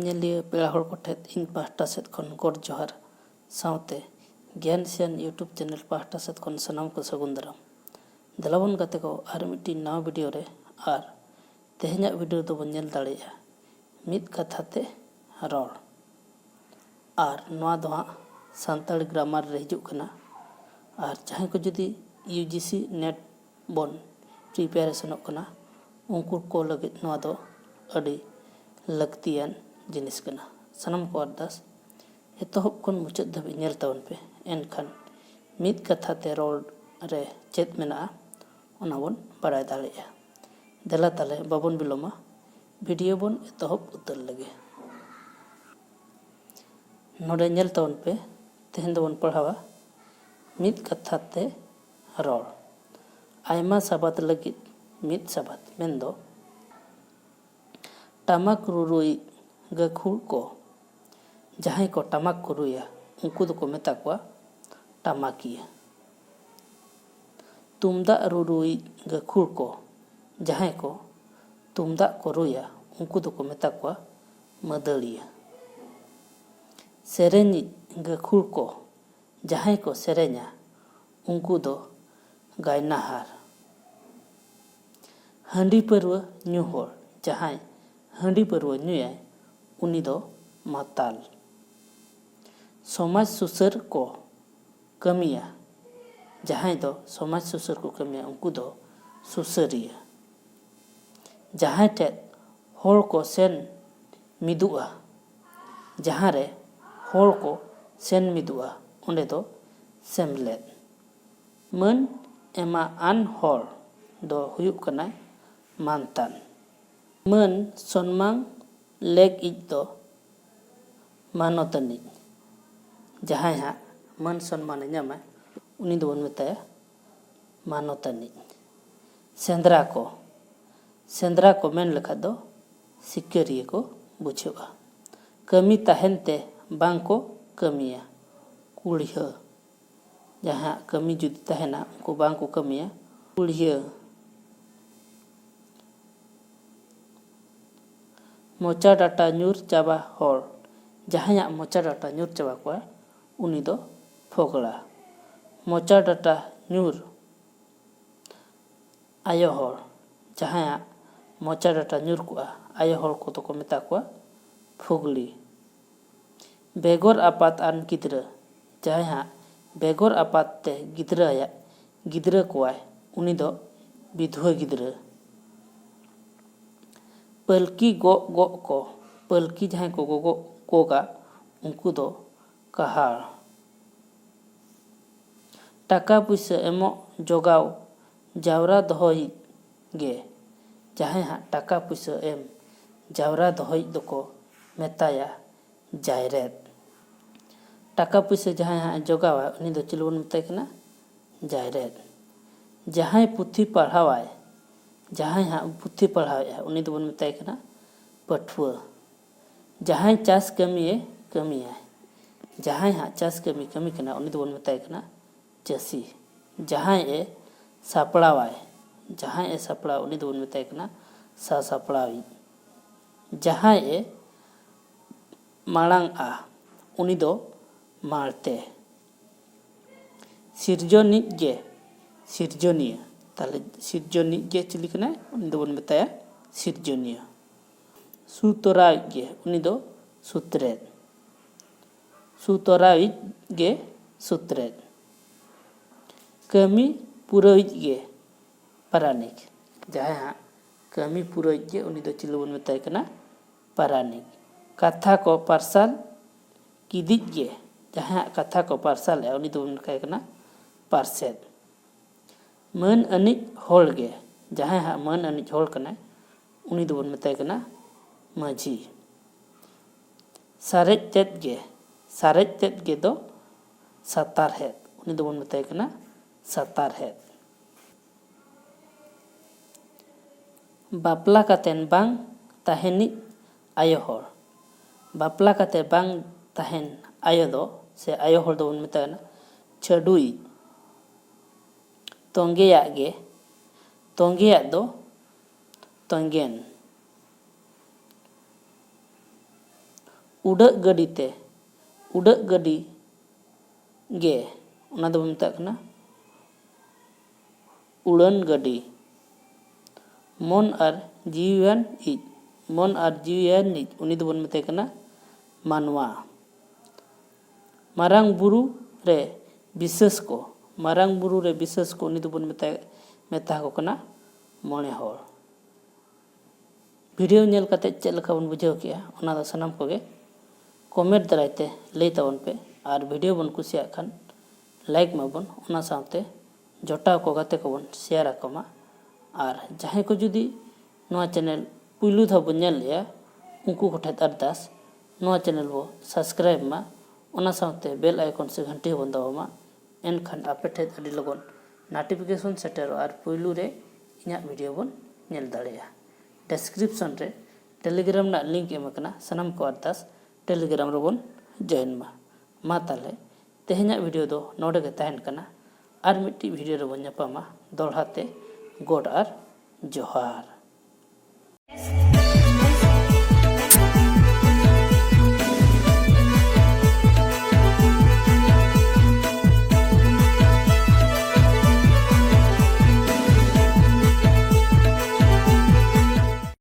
ᱧᱮᱧᱮᱞᱤᱭᱟᱹ ᱯᱮᱲᱟ ᱦᱚᱲ ᱠᱚᱴᱷᱮᱱ ᱤᱧ ᱯᱟᱦᱴᱟ ᱥᱮᱫ ᱠᱷᱚᱱ ᱜᱚᱰ ᱡᱚᱦᱟᱨ ᱥᱟᱶᱛᱮ ᱜᱮᱭᱟᱱ ᱥᱤᱭᱟᱱ ᱤᱭᱩᱴᱩᱵᱽ ᱪᱮᱱᱮᱞ ᱯᱟᱦᱴᱟ ᱥᱮᱫ ᱠᱷᱚᱱ ᱥᱟᱱᱟᱢ ᱠᱚ ᱥᱟᱹᱜᱩᱱ ᱫᱟᱨᱟᱢ᱾ ᱫᱮᱞᱟᱵᱚᱱ ᱜᱟᱛᱮ ᱠᱚ ᱟᱨ ᱢᱤᱫᱴᱤᱡ ᱱᱟᱣᱟ ᱵᱷᱤᱰᱤᱭᱳ ᱨᱮ ᱟᱨ ᱛᱮᱦᱮᱧᱟᱜ ᱵᱷᱤᱰᱤᱭᱳ ᱫᱚᱵᱚᱱ ᱧᱮᱞ ᱫᱟᱲᱮᱭᱟᱜᱼᱟ ᱢᱤᱫ ᱠᱟᱛᱷᱟ ᱛᱮ ᱨᱚᱲ, ᱟᱨ ᱱᱚᱣᱟ ᱫᱚ ᱦᱟᱸᱜ ᱥᱟᱱᱛᱟᱲᱤ ᱜᱨᱟᱢᱟᱨ ᱨᱮ ᱦᱤᱡᱩᱜ ᱠᱟᱱᱟ᱾ ᱟᱨ ᱡᱟᱦᱟᱸᱭ ᱠᱚ ᱡᱩᱫᱤ UGC NET ᱵᱚᱱ ᱯᱨᱤᱯᱟᱨᱮᱥᱚᱱᱚᱜ ᱠᱟᱱᱟ ᱩᱱᱠᱩ ᱠᱚ ᱞᱟᱹᱜᱤᱫ ᱱᱚᱣᱟ ᱫᱚ ᱟᱹᱰᱤ ᱞᱟᱹᱠᱛᱤᱭᱟᱱ ᱡᱤᱱᱤᱥ ᱠᱟᱱᱟ᱾ ᱥᱟᱱᱟᱢ ᱠᱚ ᱟᱨᱫᱟᱥ ᱮᱛᱚᱦᱚᱵ ᱠᱷᱚᱱ ᱢᱩᱪᱟᱹᱫ ᱫᱷᱟᱹᱵᱤᱡ ᱧᱮᱞ ᱛᱟᱵᱚᱱ ᱯᱮ, ᱮᱱᱠᱷᱟᱱ ᱢᱤᱫ ᱠᱟᱛᱷᱟ ᱛᱮ ᱨᱚᱲ ᱨᱮ ᱪᱮᱫ ᱢᱮᱱᱟᱜᱼᱟ ᱚᱱᱟ ᱵᱚᱱ ᱵᱟᱲᱟᱭ ᱫᱟᱲᱮᱭᱟᱜᱼᱟ᱾ ᱫᱮᱞᱟ ᱛᱟᱦᱞᱮ ᱵᱟᱵᱚᱱ ᱵᱤᱞᱚᱢᱟ, ᱵᱷᱤᱰᱤᱭᱳ ᱵᱚᱱ ᱮᱛᱚᱦᱚᱵ ᱩᱛᱟᱹᱨ ᱞᱮᱜᱮ᱾ ᱱᱚᱰᱮ ᱧᱮᱞ ᱛᱟᱵᱚᱱ ᱯᱮ, ᱛᱮᱦᱮᱧ ᱫᱚᱵᱚᱱ ᱯᱟᱲᱦᱟᱣᱟ ᱢᱤᱫ ᱠᱟᱛᱷᱟ ᱛᱮ ᱨᱚᱲ᱾ ᱟᱭᱢᱟ ᱥᱟᱵᱟᱫ ᱞᱟᱹᱜᱤᱫ ᱢᱤᱫ ᱥᱟᱵᱟᱫ ᱢᱮᱱᱫᱚ ᱴᱟᱢᱟᱠ ᱨᱩᱨᱩᱭᱤᱡ ᱜᱟᱹᱠᱷᱩᱲ ᱠᱚ, ᱡᱟᱦᱟᱸᱭ ᱠᱚ ᱴᱟᱢᱟᱠ ᱠᱚ ᱨᱩᱭᱟ ᱩᱱᱠᱩ ᱫᱚᱠᱚ ᱢᱮᱛᱟ ᱠᱚᱣᱟ ᱴᱟᱢᱟᱠᱤᱭᱟᱹ᱾ ᱛᱩᱢᱫᱟᱜ ᱨᱩᱨᱩᱭᱤᱡ ᱜᱟᱹᱠᱷᱩᱲ ko, ᱡᱟᱦᱟᱸᱭ ko ᱛᱩᱢᱫᱟᱜ ko ᱨᱩᱭᱟ ᱩᱱᱠᱩ ᱫᱚᱠᱚ ᱢᱮᱛᱟ ᱠᱚᱣᱟ ᱢᱟᱹᱫᱟᱹᱲᱤᱭᱟᱹ᱾ ᱥᱮᱨᱮᱧᱤᱡ ᱜᱟᱹᱠᱷᱩᱲ ko, ᱡᱟᱦᱟᱸᱭ ko ᱥᱮᱨᱮᱧᱟ ᱩᱱᱠᱩ ᱫᱚ ᱜᱟᱭᱱᱟᱦᱟᱨ᱾ ᱦᱟᱺᱰᱤ ᱯᱟᱹᱨᱣᱟᱹ ᱧᱩ ᱦᱚᱲ, ᱡᱟᱦᱟᱸᱭ ᱦᱟᱺᱰᱤ ᱯᱟᱹᱨᱣᱟᱹ ᱧᱩᱭᱟᱭ ᱩᱱᱤ ᱫᱚ ᱢᱟᱛᱟᱞ᱾ ᱥᱚᱢᱟᱡᱽ ᱥᱩᱥᱟᱹᱨ ko ᱠᱟᱹᱢᱤᱭᱟ, ᱡᱟᱦᱟᱸᱭ ᱫᱚ ᱥᱚᱢᱟᱡᱽ ᱥᱩᱥᱟᱹᱨ ko ᱠᱟᱹᱢᱤᱭᱟ ᱩᱱᱠᱩ ᱫᱚ ᱥᱩᱥᱟᱹᱨᱤᱭᱟᱹ᱾ ᱡᱟᱦᱟᱸᱭ ᱴᱷᱮᱡ ᱦᱚᱲ ko ᱥᱮᱱ ᱢᱤᱫᱩᱜᱼᱟ, ᱡᱟᱦᱟᱸ ᱨᱮ ᱦᱚᱲ ko ᱥᱮᱱ ᱢᱤᱫᱩᱜᱼᱟ ᱚᱸᱰᱮ ᱫᱚ ᱥᱮᱢᱞᱮᱫ᱾ ᱢᱟᱹᱱ ᱮᱢᱟ ᱟᱱ ᱦᱚᱲ ᱫᱚ ᱦᱩᱭᱩᱜ ᱠᱟᱱᱟᱭ ᱢᱟᱱᱛᱟᱱ᱾ ᱢᱟᱹᱱ ᱥᱚᱱᱢᱟᱱ ᱞᱮᱜᱼᱤᱡ ᱫᱚ ᱢᱟᱱᱚᱛᱟᱱᱤᱡ᱾ ᱡᱟᱦᱟᱸᱭ ᱦᱟᱸᱜ ᱢᱟᱹᱱ ᱥᱚᱱᱢᱟᱱᱮ ᱧᱟᱢᱟ ᱩᱱᱤ ᱫᱚᱵᱚᱱ ᱢᱮᱛᱟᱭᱟ ᱢᱟᱱᱚᱛᱟᱱᱤᱡ᱾ ᱥᱮᱸᱫᱽᱨᱟ ko, ᱥᱮᱸᱫᱽᱨᱟ ko ᱢᱮᱱ ᱞᱮᱠᱷᱟᱡ ᱫᱚ ᱥᱤᱠᱟᱹᱨᱤᱭᱟᱹ ko ᱵᱩᱡᱷᱟᱹᱜᱼᱟ᱾ ᱠᱟᱹᱢᱤ ᱛᱟᱦᱮᱱ ᱛᱮ ᱵᱟᱝ ko ᱠᱟᱹᱢᱤᱭᱟ, ᱠᱩᱲᱭᱟᱹ᱾ ᱡᱟᱦᱟᱸ ᱠᱟᱹᱢᱤ ᱡᱩᱫᱤ ᱛᱟᱦᱮᱱᱟ ᱩᱱᱠᱩ ᱵᱟᱝ ko ᱠᱟᱹᱢᱤᱭᱟ, ᱠᱩᱲᱭᱟᱹ᱾ ᱢᱚᱪᱟ ᱰᱟᱴᱟ ᱧᱩᱨ ᱪᱟᱵᱟ ᱦᱚᱲ, ᱡᱟᱦᱟᱸᱭᱟᱜ ᱢᱚᱪᱟ ᱰᱟᱴᱟ ᱧᱩᱨ ᱪᱟᱵᱟ ᱠᱚᱣᱟ ᱩᱱᱤ ᱫᱚ ᱯᱷᱚᱜᱲᱟ᱾ ᱢᱚᱪᱟ ᱰᱟᱴᱟ ᱧᱩᱨ ᱟᱭᱳ ᱦᱚᱲ, ᱡᱟᱦᱟᱸᱭᱟᱜ ᱢᱚᱪᱟ ᱰᱟᱴᱟ ᱧᱩᱨ ᱠᱚᱜᱼᱟ ᱟᱭᱳ ᱦᱚᱲ ᱠᱚᱫᱚ ᱠᱚ ᱢᱮᱛᱟ ᱠᱚᱣᱟ ᱯᱷᱩᱜᱽᱲᱤ᱾ ᱵᱮᱜᱚᱨ ᱟᱯᱟᱛ ᱟᱱ ᱜᱤᱫᱽᱨᱟᱹ, ᱡᱟᱦᱟᱸᱭ ᱦᱟᱸᱜ ᱵᱮᱜᱚᱨ ᱟᱯᱟᱛ ᱛᱮ ᱜᱤᱫᱽᱨᱟᱹ ᱠᱚᱣᱟᱭ ᱩᱱᱤ ᱫᱚ ᱵᱤᱫᱷᱣᱟᱹ ᱜᱤᱫᱽᱨᱟᱹ᱾ ᱯᱟᱹᱞᱠᱤ ᱜᱚᱜ ko, ᱯᱟᱹᱞᱠᱤ ᱡᱟᱦᱟᱸᱭ ko ᱜᱚᱜᱟ ᱩᱱᱠᱩ ᱫᱚ ᱠᱟᱦᱟᱲ᱾ ᱴᱟᱠᱟ ᱯᱩᱭᱥᱟᱹ ᱮᱢᱚᱜ ᱡᱚᱜᱟᱣ ᱡᱟᱣᱨᱟ ᱫᱚᱦᱚᱭᱤᱡ ᱜᱮ, ᱡᱟᱦᱟᱸᱭ ᱦᱟᱸᱜ ᱴᱟᱠᱟ ᱯᱩᱭᱥᱟᱹ ᱮᱢ ᱡᱟᱣᱨᱟ ᱫᱚᱦᱚᱭᱤᱡ ᱫᱚᱠᱚ ᱢᱮᱛᱟᱭᱟ ᱡᱟᱭᱨᱮᱫ᱾ ᱴᱟᱠᱟ ᱯᱩᱭᱥᱟᱹ ᱡᱟᱦᱟᱸᱭ ᱦᱟᱸᱜ ᱡᱚᱜᱟᱣᱟ ᱩᱱᱤ ᱫᱚ ᱪᱤᱞᱤ ᱵᱚᱱ ᱢᱮᱛᱟᱭ ᱠᱟᱱᱟ? ᱡᱟᱭᱨᱮᱫ᱾ ᱡᱟᱦᱟᱸᱭ ᱯᱩᱛᱷᱤ ᱯᱟᱲᱦᱟᱣᱟᱭ, ᱡᱟᱦᱟᱸᱭ ᱦᱟᱸᱜ ᱯᱩᱛᱷᱤ ᱯᱟᱲᱦᱟᱣᱮᱫᱼᱟ ᱩᱱᱤ ᱫᱚᱵᱚᱱ ᱢᱮᱛᱟᱭ ᱠᱟᱱᱟ ᱯᱟᱹᱴᱷᱩᱣᱟᱹ᱾ ᱡᱟᱦᱟᱸᱭ ᱪᱟᱥ ᱠᱟᱹᱢᱤᱭᱮ ᱠᱟᱹᱢᱤᱭᱟᱭ, ᱡᱟᱦᱟᱸᱭ ᱦᱟᱸᱜ ᱪᱟᱥ ᱠᱟᱹᱢᱤ ᱠᱟᱱᱟ ᱩᱱꯤ ᱫᱚᱵᱚᱱ ᱢᱮᱛᱟᱭ ᱠᱟᱱᱟ ᱪᱟᱹᱥᱤ᱾ ᱡᱟᱦᱟᱸᱭ ᱮ ᱥᱟᱯᱲᱟᱣᱟᱭ, ᱡᱟᱦᱟᱸᱭ ᱮ ᱥᱟᱯᱲᱟᱣ ᱩᱱᱤ ᱫᱚᱵᱚᱱ ᱢᱮᱛᱟᱭ ᱠᱟᱱᱟ ᱥᱟᱥᱟᱯᱲᱟᱣᱤᱡ᱾ ᱡᱟᱦᱟᱸᱭ ᱮ ᱢᱟᱲᱟᱝᱼᱟ ᱩᱱ이 ᱫᱚ ᱢᱟᱲᱛᱮ᱾ ᱥᱤᱨᱡᱚᱱᱤᱡ ᱜᱮ ᱥᱤᱨᱡᱚᱱᱤᱭᱟᱹ, ᱛᱟᱦᱞᱮ ᱥᱤᱨᱡᱚᱱᱤᱡ ᱜᱮ ᱪᱤᱞᱤ ᱠᱟᱱᱟᱭ? ᱩᱱᱤ ᱫᱚᱵᱚᱱ ᱢᱮᱛᱟᱭᱟ ᱥᱤᱨᱡᱚᱱᱤᱭᱟᱹ᱾ ᱥᱩᱛᱚᱨᱟᱣᱤᱡ ᱜᱮ ᱩᱱᱤ ᱫᱚ ᱥᱩᱛᱨᱮᱫ᱾ ᱥᱩᱛᱚᱨᱟᱣᱤᱡ ᱜᱮ ᱥᱩᱛᱨᱮᱫ᱾ ᱠᱟᱹᱢᱤ ᱯᱩᱨᱟᱹᱣᱤᱡ ᱜᱮ ᱯᱟᱨᱟᱱᱤᱠ᱾ ᱡᱟᱦᱟᱸᱭ ᱦᱟᱸᱜ ᱠᱟᱹᱢᱤ ᱯᱩᱨᱟᱹᱣᱤᱡ ᱜᱮ ᱩᱱᱤ ᱫᱚ ᱪᱤᱞᱤ ᱵᱚᱱ ᱢᱮᱛᱟᱭ ᱠᱟᱱᱟ? ᱯᱟᱨᱟᱱᱤᱠ᱾ ᱠᱟᱛᱷᱟ ko ᱯᱟᱨᱥᱟᱞ ᱠᱤᱫᱤᱡ ᱜᱮ, ᱡᱟᱦᱟᱸᱭᱟᱜ ᱠᱟᱛᱷᱟ ko ᱯᱟᱨᱥᱟᱞᱮᱜᱼᱟ ᱩᱱᱤ ᱫᱚᱵᱚᱱ ᱢᱮᱛᱟᱭ ᱠᱟᱱᱟ ᱯᱟᱨᱥᱮᱫ᱾ ᱢᱟᱹᱱ ᱟᱹᱱᱤᱡ ᱦᱚᱲ ᱜᱮ, ᱡᱟᱦᱟᱸᱭ ᱦᱟᱸᱜ ᱢᱟᱹᱱ ᱟᱹᱱᱤᱡ ᱦᱚᱲ ᱠᱟᱱᱟᱭ ᱩᱱ이 ᱫᱚᱵᱚᱱ ᱢᱮᱛᱟᱭ ᱠᱟᱱᱟ ᱢᱟᱺᱡᱷᱤ᱾ ᱥᱟᱨᱮᱡ ᱛᱮᱫ ᱜᱮ, ᱥᱟᱨᱮᱡ ᱛᱮᱫ ᱜᱮ ᱫᱚ ᱥᱟᱛᱟᱨᱦᱮᱫ, ᱩᱱ이 ᱫᱚᱵᱚᱱ ᱢᱮᱛᱟᱭ ᱠᱟᱱᱟ ᱥᱟᱛᱟᱨᱦᱮᱫ᱾ ᱵᱟᱯᱞᱟ ᱠᱟᱛᱮᱱ ᱵᱟᱝ ᱛᱟᱦᱮᱱᱤᱡ ᱟᱭᱳ ᱦᱚᱲ, ᱵᱟᱯᱞᱟ ᱠᱟᱛᱮ ᱵᱟᱝ ᱛᱟᱦᱮᱱ ᱟᱭᱳ ᱫᱚ ᱥᱮ ᱟᱭᱳ ᱦᱚᱲ ᱫᱚᱵᱚᱱ ᱢᱮᱛᱟᱭ ᱠᱟᱱᱟ ᱪᱷᱟᱹᱰᱩᱭᱤᱡ᱾ ᱛᱚᱸᱜᱮᱭᱟᱜ ᱜᱮ, ᱛᱚᱸᱜᱮᱭᱟᱜ ᱫᱚ ᱛᱚᱸᱜᱮᱱ᱾ उड़ाग गाड़ी ते उड़ाग गाड़ी गे उना दो मेता कना उड़ान गाड़ी मन और जीवन इज मन और जीवन इज उनी दो मेते कना मानवा मारांग बुरु रे विशेष को मारांग बुरु रे विशेष को उनी दो मेता को कना मोने होर वीडियो नेल कते चेक लका बन बुझाव किया ओना दो सनाम कोगे कमेंट दारायते लई ताबन पे और वीडियो बन कुसिया खान लाइक माबन ओना साथे जोटाव को गाते को बन शेयर आकोमा और जहां को जुदी नोआ चैनल पुलु धा बन नेल लिया उनको कोठेत अरदास नोआ चैनल वो सब्सक्राइब मा ओना साथे बेल आइकन से घंटी बन दबामा एनखान आपे ठेत अडी लगन नोटिफिकेशन सेटर और पुलु रे इना वीडियो बन नेल दाड़ेया डिस्क्रिप्शन रे टेलीग्राम ना लिंक एमकना सनम को अरदास टेलीग्राम रे बन जॉइन मा ताले तेहना वीडियो दो नोडे के तहन कना और मिट्टी वीडियो रे बन ᱧᱟᱯᱟᱢᱟ दोड़ाते गोड और जोहार।